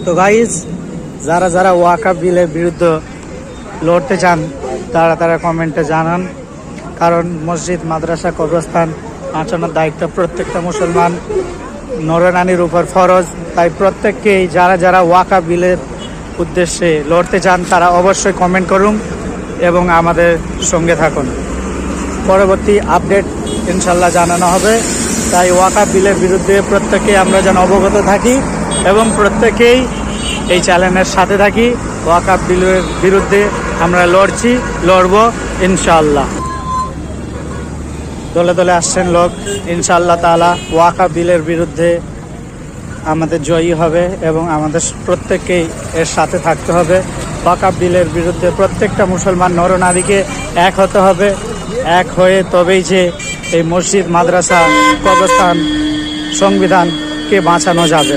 তো গাইজ, যারা যারা ওয়াকফ বিলের বিরুদ্ধে লড়তে চান তারা কমেন্টে জানান। কারণ মসজিদ, মাদ্রাসা, কবরস্থান বাঁচানোর দায়িত্ব প্রত্যেকটা মুসলমান নরনারীর উপর ফরজ। তাই প্রত্যেককেই যারা যারা ওয়াকফ বিলের উদ্দেশ্যে লড়তে চান তারা অবশ্যই কমেন্ট করুন এবং আমাদের সঙ্গে থাকুন। পরবর্তী আপডেট ইনশাল্লাহ জানানো হবে। তাই ওয়াকফ বিলের বিরুদ্ধে প্রত্যেকেই আমরা যেন অবগত থাকি এবং প্রত্যেকেই এই চ্যালেঞ্জের সাথে থাকি। ওয়াকফ বিলের বিরুদ্ধে আমরা লড়ব ইনশাআল্লাহ। দলে দলে আসছেন লোক, ইনশাআল্লাহ তাআলা ওয়াকফ বিলের বিরুদ্ধে আমাদের জয়ী হবে এবং আমাদের প্রত্যেককেই এর সাথে থাকতে হবে। ওয়াকফ বিলের বিরুদ্ধে প্রত্যেকটা মুসলমান নরনারীকে এক হতে হবে। এক হয়ে তবেই যে এই মসজিদ, মাদ্রাসা, কবরস্থান, সংবিধানকে বাঁচানো যাবে।